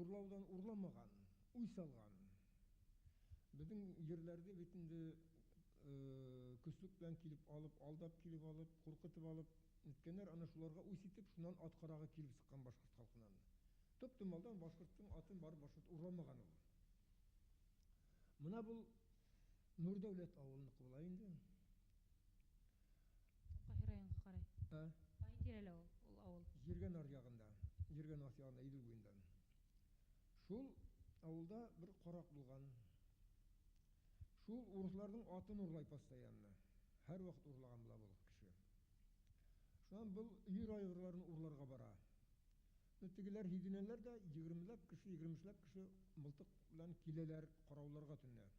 урлаудан урламаган, уй салган. Безнең ерләрдә бит инде көчлек белән килеп алып, алдап килеп алып, куркытып алып, иткәннәр аны шуларга уй ситеп, шуннан ат карага килеп сыккан башкорт халкынан. Топ-томалдан башкорттың атын барып башкорт урламаган ул. Менә бу Нурдәүләт авылныкы була инде. Каһирайга карай. Кай тирәле ул авыл? Җиргән аръягында, Җиргән ягында, Идел буенда. Шул авылда бер карак булган. Шул урысларның атын урлай постоянно. Һәр вакыт урлаган була бу кеше. Шуннан бу өер айгырларын урларга бара. Тегеләр һиденәләр дә 20ләп кеше, 20ләп кеше мылтык белән киләләр карауларга төнлә.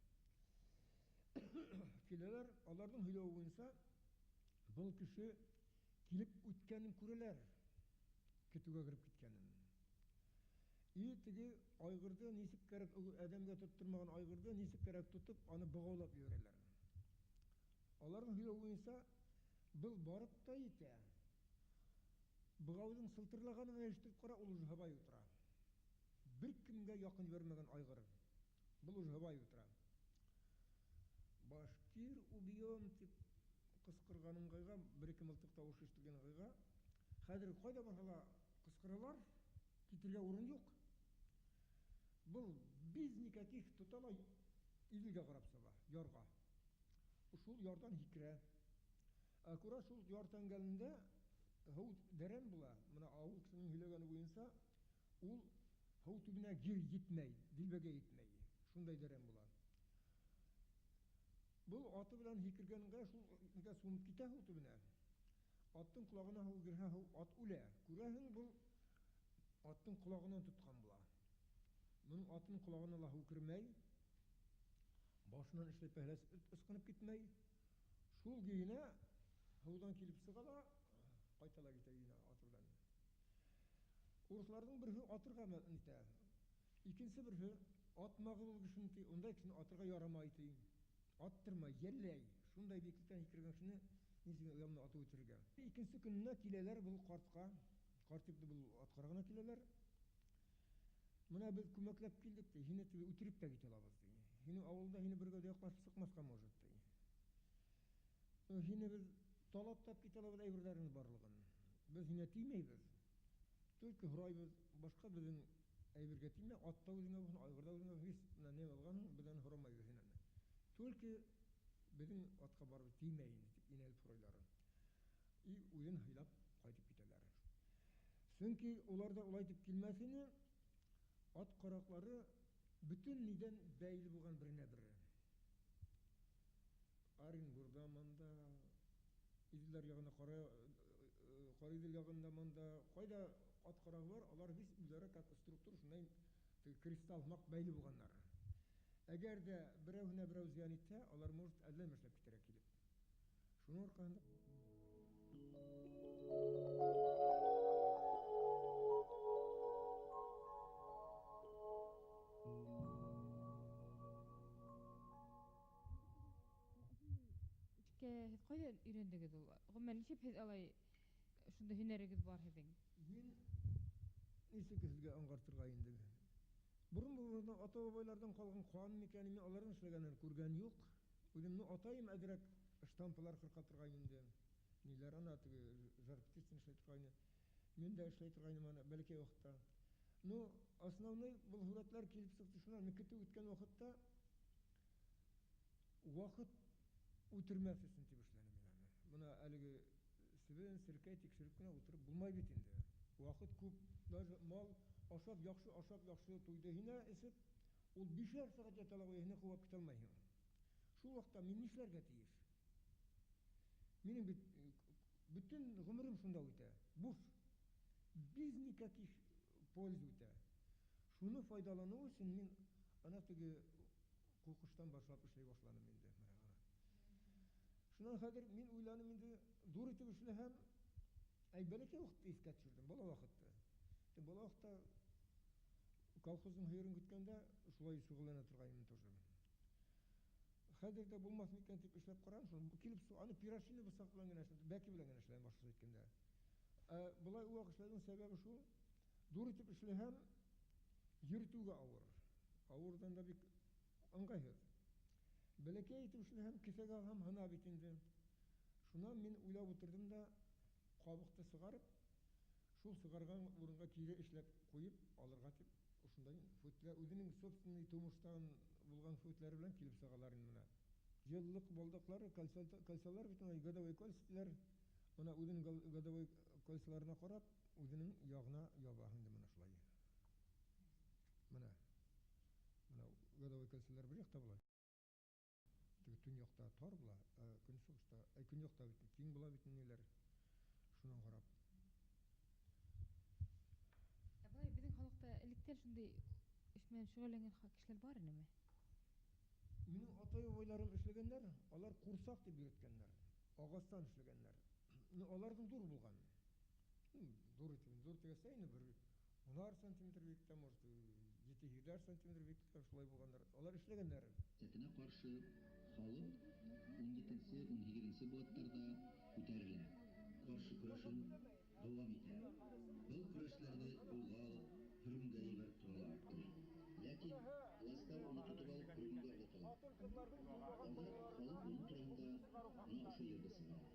Киләләр, аларның һөйләве буенча, бу кеше килеп үткәнен күрәләр. Көтүгә кирип киткәнен. Теге айгырды нисек кирәк, адәмгә тоттырмаган айгырды нисек кирәк тотып, аны богаулап йөрәләр. Аларның һөйләве буенча, бу барып та итә. Богаудың сылтырлаганын ишетеп кара, ул уже һабай утыра. Бер кемгә якын йөрмәгән айгыр. Бу уже һабай утыра. Башкир убьем дип кыскырганыңга, бер-ике мылтык тавышы ишетелгәнгә, хәзер кайда барсалар кыскыралар, китергә урын юк. Бу без никаких тоталай Иделгә карап саба, ярга. Шул ярдан һикерә. Акура шул яр тәңгәлендә һау дәрән була. Менә авыл кешенең һөйләгәне буенча, ул һау төбенә гир җитмәй, дилбәгә җитмәй. Шундай дәрән була. Бу аты белән һикергәнгә шул нигә сумып китә һау төбенә. Аттың колагына һау гирһә, һау ат үлә. Күрәһең, бу аттың колагынан тоткан була. Моның атын колагына ла һау кермәй, башынан эшләп пәһләсеп ыскынып китмәй. Шул генә һаудан килеп сыга да кайталар итә генә аты белән. Урысларның берсе атырга мәгънә итә. Икенче берсе ат магылы кешене, ондай кешене атырга ярамай ди. Аттырмай, йәлләй. Шундай биклектән һикергән кешене нисек янына атып үтергән. Икенче көнне киләләр бу картка. Карт дип бу ат карагына киләләр. Менә без күмәкләп килдек ди. Һине үтереп тә китә алабыз ди. Һине авылда һине бергә яклашып сыкмаска может ди. Һине без талаптап китә алабыз әйберләрне барлыгын. Без һине тимәйбез. Только һорайбыз, башка безнең әйбергә тимә, атта үзеңә булсын, айгырда үзеңә булсын, не алган, бездән һорамайбыз һинән. Только безнең атка барып тимәй дип инәлеп һорайлар. Үзен һыйлап кайтып китәләр. Чөнки уларда улай дип килмәсене, ат караклары бүтән нидән бәйле булган беренә бере. Оренбургда монда, Иделләр ягында, Каридел ягында монда, кайда ат карагы бар, алар вис үзләре как структура шундай кристалл мак бәйле булганнар. Әгәр дә берәүне берәү зыян итсә, алар может әдләм эшләп китәргә килеп. Шуның аркасында Һез кайдан өйрәндегез ул? Гомумән ничек һез алай шунда һөнәрегез бар һезнең? Мин ничек сезгә аңгартырга инде. Бурын бу ата-бабайлардан калган кан микәнне аларның эшләгәнен күргән юк. Үземне атайым әдрәк штамплар кырка торган инде. Ниләр ана теге жарптицын эшләй торган. Мин дә эшләй торган аны бәлки вакытта. Ну, основной бу сурәтләр килеп сыкты шуннан. Мин көтү үткән вакытта вакыт үтермәс өчен дип эшләнем мин аны. Моны әлеге себен сиркәй тикшереп кенә утырып булмай бит инде. Вакыт күп, даже мал ашап яхшы туйды һине эсеп, ул 5 сәгать ятала һине куып китә алмый. Шул вакытта мин нишләргә тиеш? Минем бит бүтән гомерем шунда үтә. Буш. Без никаких пользы үтә. Шуны файдалану өчен мин ана теге кукыштан башлап эшләй башладым инде. Шуннан хәзер мин уйланым инде, зур итеп эшләһәм, бәлки вакытта искә төшердем, бала вакытта. Бала вакытта колхозның хәерен көткәндә шулай шөгыльләнә торгайным тоже. Хәзер дә булмас микән дип эшләп карам, шул килеп аны пирожны бысак белән генә эшләдем, бәки белән генә эшләдем башка әйткәндә. Булай вак эшләдем сәбәбе шул, зур итеп эшләһәм, Йөртүгә авыр. Авырдан да бик ыңғайһыҙ. Бәләкәй итеп шуны һәм кеҫәгә алһам һына бит инде. Шунан мин уйлап утырдым да, ҡабыҡты сығарып, шул сығарған урынға кире эшләп ҡуйып алырға тип, ошондай фөтләр, үҙенең собственный тумыштан булган фөтләре белән килеп сығалар инде менә. Йыллыҡ балдаҡлары, кольцалар бит, годовой кольцалар, менә үҙенең годовой кольцаларына ҡарап, үҙенең яғына яба инде менә шулай. Менә годовой кольцалар бер яҡта була. Төньяҡта тар була, көнсығышта, көньяҡта бит киң була бит ниләр. Шунан ҡарап. Былай беҙҙең халыҡта электән шундай эш менән шөғөлләнгән кешеләр бар инеме? Минең атай-бабайларым эшләгәннәр, алар ҡурсаҡ дип йөрөткәннәр. Ағастан эшләгәннәр. Аларҙың ҙур булған. Ҙур тигәсә инде бер 10 сантиметр биектә, может 7-8 сантиметр биектә шулай булгандар. Алар эшләгәннәр. Сәтенә ҡаршы халыҡ 17-18 быуаттарҙа күтәрелә, ҡаршы көрәшен дауам итә. Был көрәштәрҙе ҡулға алып, һөрөмгә ебәреп торалар. Ләкин властар уны тотоп алып һөрөмгә оҙаталар. Анда халыҡ уның тураһында ана ошо йырҙы сығара.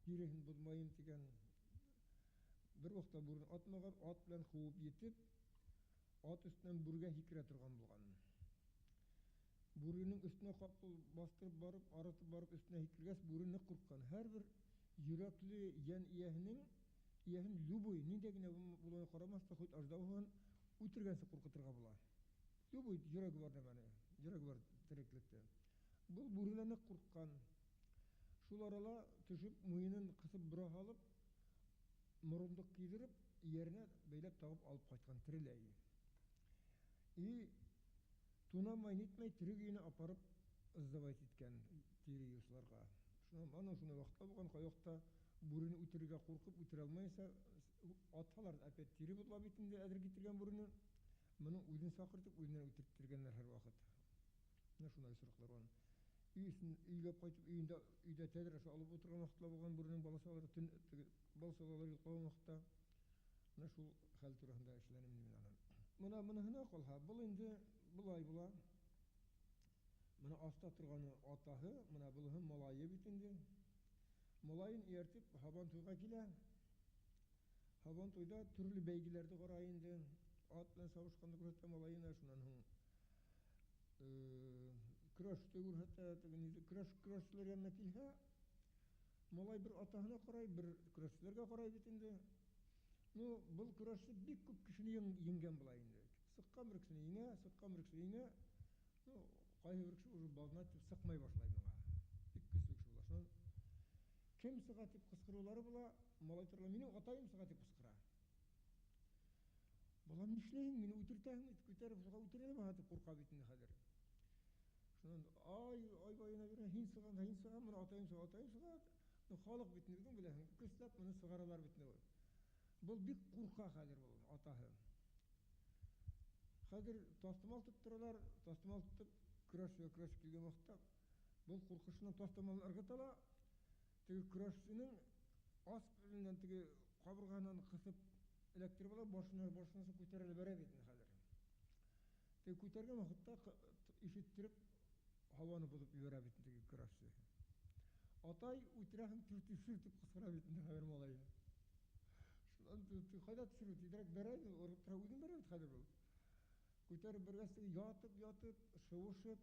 Киреһен боҙмайым тигән. Бер ваҡытта бүрен атмаған, ат белән ҡыуып етеп, ат өҫтөнән бүргә һикерә торған булған. Бүренең өҫтөнә ҡапыл баҫтырып барып, арытып барып өҫтөнә һикергәс, бүре ныҡ ҡурҡҡан. Һәр бер йөрәкле йән эйәһен любой, ниндәй генә булыуына ҡарамаҫтан, хоть аждаһаһын үтергәнсе ҡурҡытырға була. Любой йөрәге бар нәмәне, йөрәге бар тереклекте. Был бүре лә ныҡ ҡурҡҡан. Шул арала төшөп, муйынын ҡыҫып бора һалып, морондоҡ кейҙереп, эйәренә бәйләп тағып алып ҡайтҡан тереләй. И тунамай-нитмәй терек өйөнә апарып сдавать иткән тире юыусыларға. Шуны ваҡытта булған, ҡайваҡта бүрене үтерергә ҡурҡып, үтерә алмайынса, атһалар, опять тире боҙола бит инде әҙер китергән бүрене. Мұны үйден сақыртып, үйден өтірттіргенler her vakit. Ne şunday sırıklar var. Үйге қайтып, үйде тәдірәші алып отырған вақытла болған бірінің баласалары ұйқылаған вақытта мына шул хәл турасында эшләнем мен анан. Мұны гына калха. Бұл инде булай була. Мұны аста торганы атаһы, мұна булһы малайы бит инде. Малайын ияртеп Хабан туйга килә. Хабан туйда төрле бәйгеләрде карый инде. Ат белән савышканны күрсәтә малайына, шуннан соң көрәште күрсәтә, көрәшчеләр янына килһә, малай бер атаһына карай, бер көрәшчеләргә карай бит инде. Ну, бұл көрәшче бик күп кешене йенгән була инде. Сыккан бер кешене йиңә, сыккан бер кешене йиңә. Ну, кайһы бер кеше уже балына дип сыкмай башлай моңа. Бик көчле кеше була. Шуннан кем сыга дип кычкырулары була, малай торла минем атайым сыга дип кычкыра. Балам нишләйин, мине үтертәһеңме, күтәреп сыга үтерәме дип курка бит инде хәзер. Шуннан ай байына бирә, һин сыга, менә атайым сыга. Ну, халык бит инде беләһең, көчләп моны сыгаралар бит инде. Бұл бик курка хәзер бұл атаһы. Хәзер тастымал тоттыралар, тастымал тотып көрәш килгән вакытта бұл куркышыннан тастымалны ыргытала, теге көрәшченең ас белән теге кабырганан кысып эләктереп ала, башына күтәрелеп бәрә бит хәзер. Теге күтәргән вакытта ишеттереп һаваны бозып җибәрә бит теге көрәшче. Атай үтерәһең түшүр дип кычкыра бит хәзер малай. Hayda düşürüp, direkt bereydi, orada uygun bereydi hadi bu. Көтеріп біргәсі ятып, шывышып,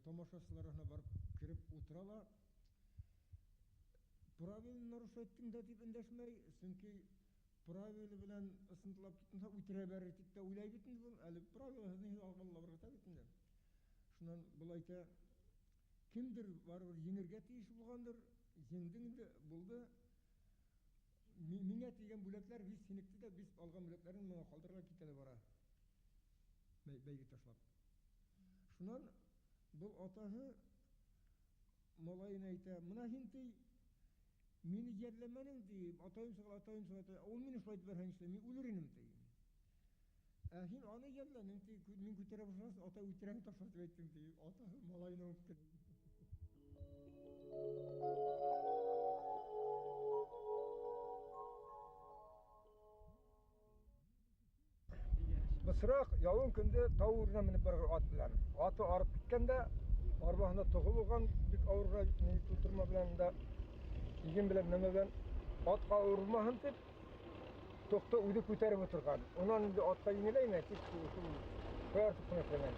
тамашашыларына барып кіріп отырала. Правильно нарушайттың да деп үндәшмәй, сөнки правилы белән ысынтылап тотынса үтерә бәрер дип тә уйлай бит инде. Әле правилаһын алганлар барга бит инде. Шуннан бул әйтә, кимдер барыбер еңергә тиеш булгандыр, җиңдең инде, булды. Миңа тигән бүләкләр без синекте дә, без алган бүләкләрне моңа калдырырга китәләр бара. Бәйге ташлап. Шуннан бұл атаһы малайына әйтә, "Мына һин ти мине җәрләмәнең ди, атайым сыга, ул мине шулай итеп бәрһәң нишләй, мин үлер инем ди. Ә һин аны җәрләнең ди, мин күтәрә башласам, атай үтерәң ташлап дип әйттең ди." Атаһы малайына үпкән. Бысырақ ялын күнде тау үріне мініп барған ат білән. Аты арып кеткенде, арбасында тұғы болған, бик ауырға тұрма білән да, еген білән нәме білән атқа ауырмаһын деп, тоқты үйді көтеріп отырған. Онан енді атқа еңелейме, тек қояр тұқтың еклемен.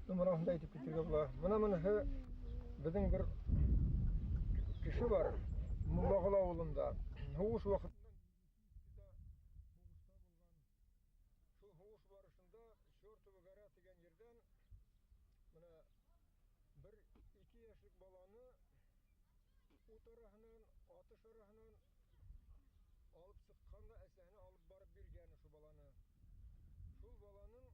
Мұнағында айтып кетерге бұла. Мұны біздің бір кіші бар, Мұллағыл ауылында. Хуғыш уақыт Шортыбыгара деген жерден мына бір 2 яшьлек баланы ут араһынан, атыш араһынан алып сыкканда әсәһенә алып барып биргән шу баланы. Шул баланың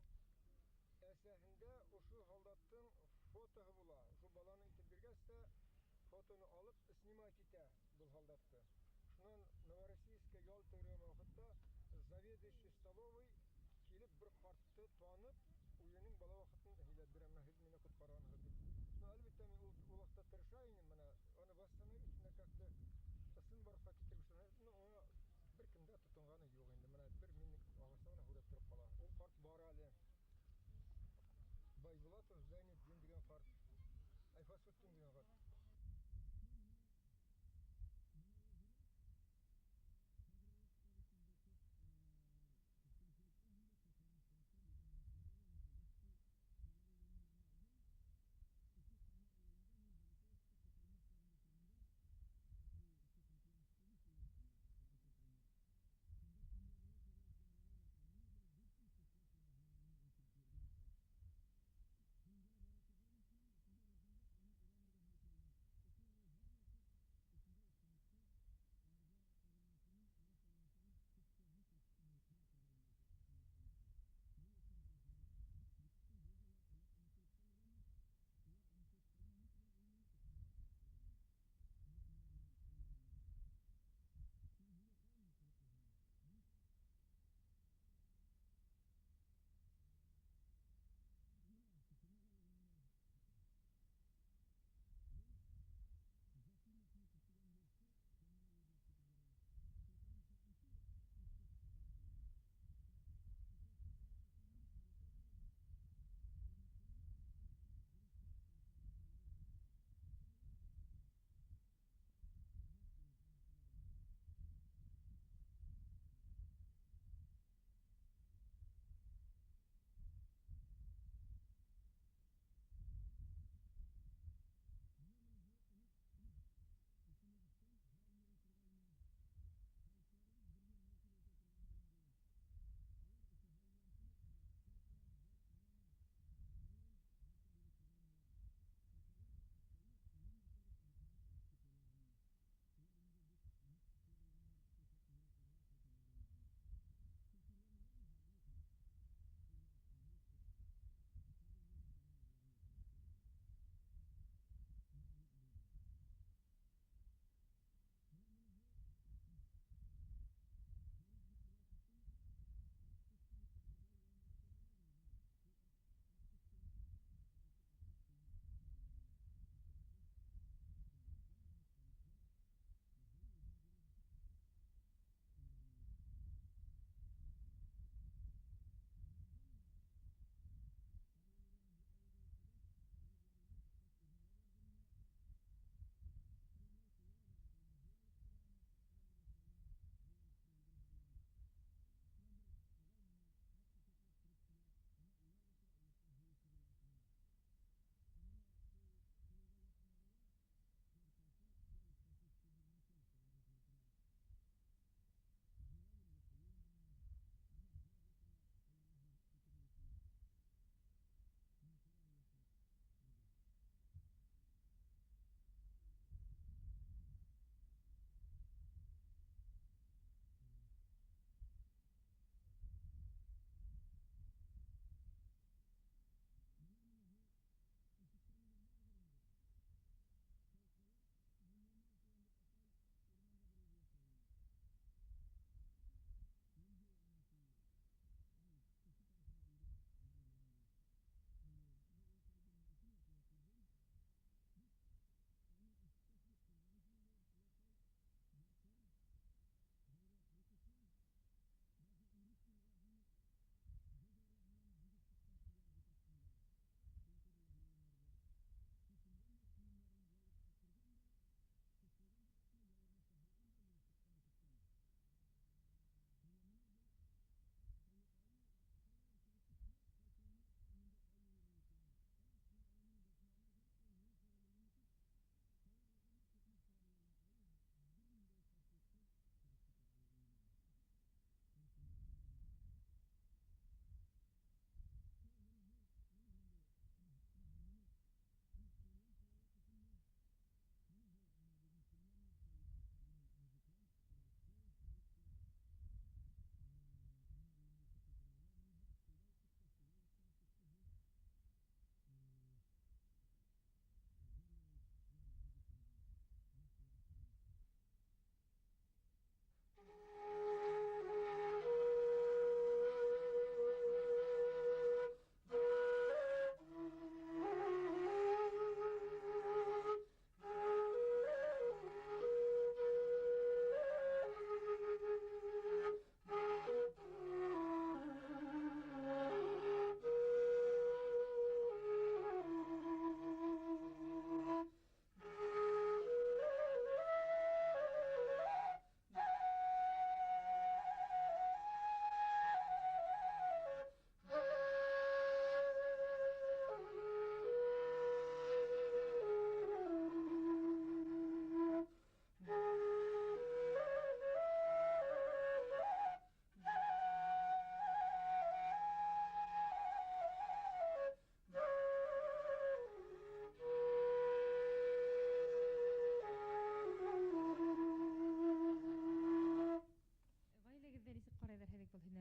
әсәһендә ушу солдаттың фотоһы була. Шул баланы итеп биргәстә, фотоны алып снимать итә бу солдатты. Шуннан Новороссийская ял тегән вакытта заведующий столовый килеп bir картты танып, үзенең бала вакытын һәйләп бирә, менә һез мине коткарганһыз дип. Ну, әлбәттә мин ул вакытта тырыша идем, менә аны восстановить как-то ысын барга китерүчеләр, ну, аны беркемдә тотынганы юк инде. Менә бер минник агасына һүрәп торып кала. Ул карт бар әле. Байбулатов Зайнетдин дигән карт. Айфасуттин дигән карт.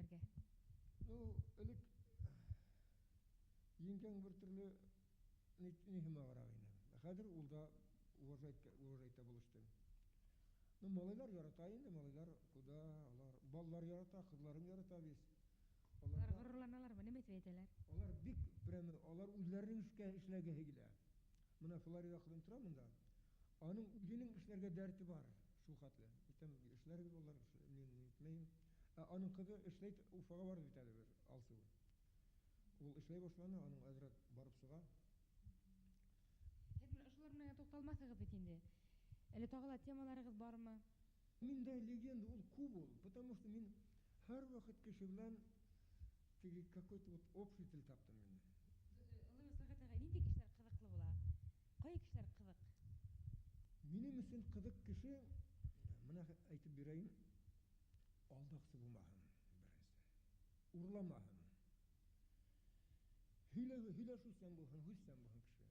кишилерге? Ну, элек ең бір түрлі нехима қарағайны. Хәзір ул да уважайта булышты. Ну, малайлар ярата инде, малайлар куда, алар баллар ярата, кызларын ярата бис. Алар горурланаларбы, неме этип әйтәләр? Алар бик прямо, алар үзләренең эшләргә килә. Менә Флорида кылын тора монда. Аның үзенең эшләргә дәрте бар, шул хәтле. Итәм эшләргә алар, мин әйтмәйм. Аның кызы эшләй, Уфага барды бит әле бер Алсу. Ул эшләй башланы, аның әзрәк барып чыга. Һез ошолар менән тукталмасагыз бит инде. Әле тагыла темаларыгыз бармы? Миндә легенда ул күп ул, потому что мин һәр вакыт кеше белән теге какой-то вот общий тел таптым мин. Олы сәгатәгә нинди кешеләр кызыклы була? Кай кешеләр кызык? Минем өчен кызык кеше, менә әйтеп бирәйм, алдаксы булмаһын беренче. Урламаһын. Һөйләшүчән булһын, хүчсән булһын кеше.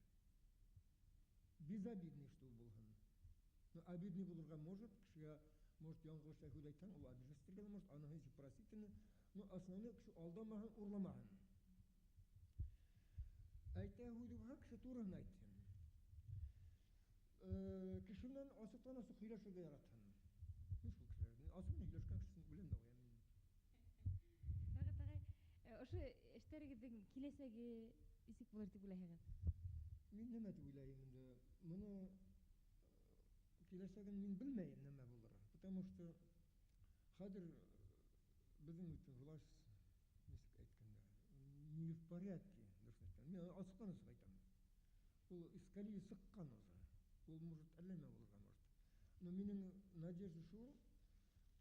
Безобидный что булһын. Но обидный булырга может, кешегә может яңгырша һөйләйтсәң, ул обижаться может, аны һич просительно, но основное кеше алдамаһын, урламаһын. Әйтә һүдүгә кеше турын әйтһен. Кеше белән ачыктан-ачык һөйләшергә яратһын. Мин шул кешеләрне ачык һөйләшкән кешесен беләм дә мин. Сәгатәгә ошо эшләрегезнең киләсәге исек булыр дип уйлайсыз? Мин нәмә дип уйлайм инде. Моны киләсәген мин белмәйм нәмә булыр. Потому что хәзер безнең үтен власть ничек әйткәндә, не в порядке, дөресен. Мин ачыктан-ачык әйтәм. Ул искали сыккан уже. Ул может әлләмә булырга может. Но минең надежда шул,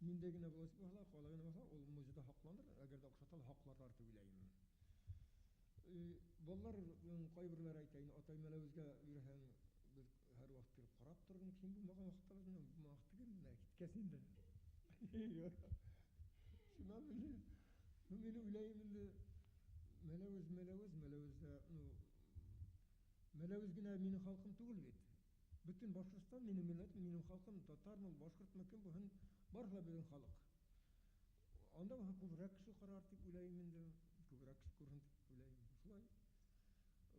миндә генә власть булса, калаган булса, ул мөҗдә хакланыр, әгәр дә охшатал хакларлар дип уйлайм. Баллар кайберләр әйтә, атай мәләвезгә бирһәң, без һәр вакыт килеп карап торган, син булмаган вакытта безне вакыт генә киткән инде. Шуңа беле, мин уйлайм инде, мәләвездә, ну, мәләвез генә минең халкым түгел бит. Бөтен Башкортстан минең милләтем, минең халкым, татармы, башкортмы, кем булһын, барысы безнең халык. Анда күбрәк кеше карар дип уйлайм инде, күбрәк кеше күрһен дип уйлайм. Шулай.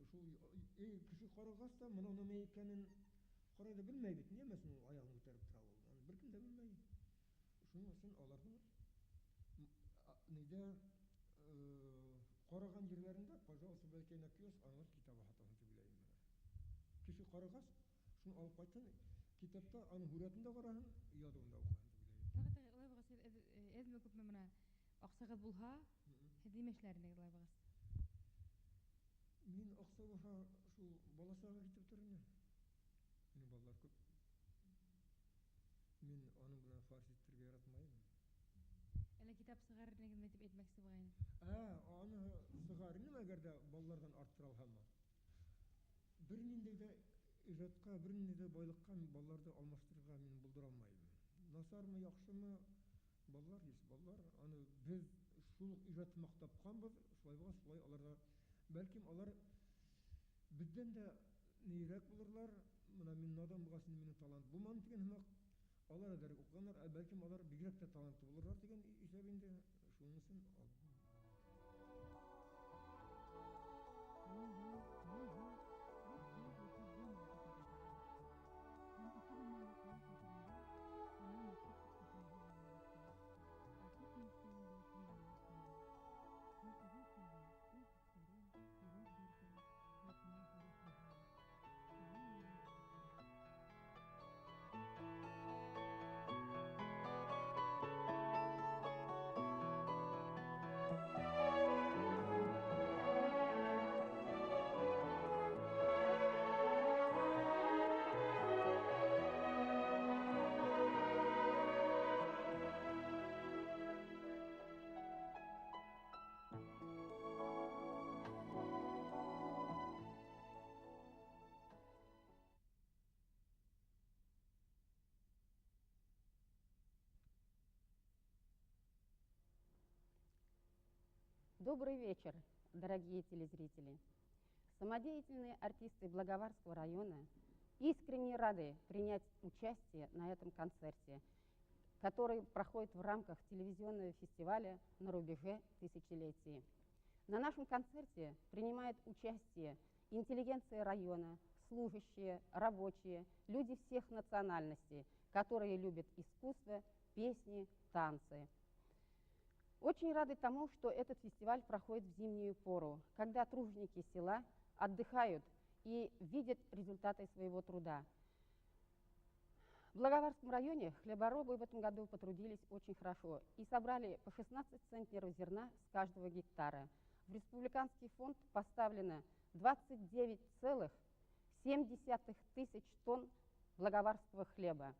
Шул кеше карагач та, моның нәмә икәнен карый да белмәй бит, нимәсен ул аягын күтәреп тора ул. Аны беркем дә белмәй. Шуның өчен аларның нидә караган җирләрендә, пожалуйста, бәлкәй киоск, аңа китап һатасың дип уйлайм. Кеше карагач, шуны алып кайтсын, китапта аның хүрәтен дә караһын, язуын да укыһын дип уйлайм. Сәгатәгә улай булгас, әзме күпме менә аксагыз булһа, һез нимә эшләрдегез улай булгас? Мин акса булса, шул баласага китеп торырмын. Минем балалар күп. Мин аның белән фарс итәргә яратмайм. Әле китап сыгарырмын дип әйтмәкче булгайным. Аны сыгарырмын, әгәр дә балалардан арттыра алһам. Бернинди дә иҗатка, бернинди дә байлыкка балаларны алмаштырырга мин булдыра алмайм. Насармы, яхшымы, балалар есть, балалар. Аны без шул иҗатны мактапканбыз, шулай булгач, шулай аларга бәлким алар бездән дә нирәк булырлар. Менә мин надан булгач, минем талант булмады дигән хәмәк. Алар да укыганнар, бәлким алар бигрәк тә талантлы булырлар дигән исәп инде. Шуның өчен Добрый вечер, дорогие телезрители. Самодеятельные артисты Благоварского района искренне рады принять участие на этом концерте. который проходит в рамках телевизионного фестиваля «На рубеже тысячелетий». На нашем концерте принимают участие интеллигенция района, служащие, рабочие, люди всех национальностей, которые любят искусство, песни, танцы. Очень рады тому, что этот фестиваль проходит в зимнюю пору, когда труженики села отдыхают и видят результаты своего труда. В Благоварском районе хлеборобы в этом году потрудились очень хорошо и собрали по 16 центнеров зерна с каждого гектара. В республиканский фонд поставлено 29,7 тысяч тонн благоварского хлеба.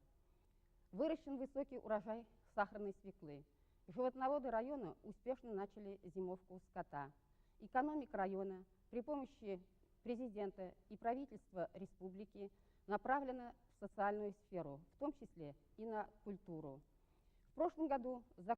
Выращен высокий урожай сахарной свеклы. Животноводы района успешно начали зимовку скота. Экономика района при помощи президента и правительства республики направлена в социальную сферу, в том числе и на культуру. В прошлом году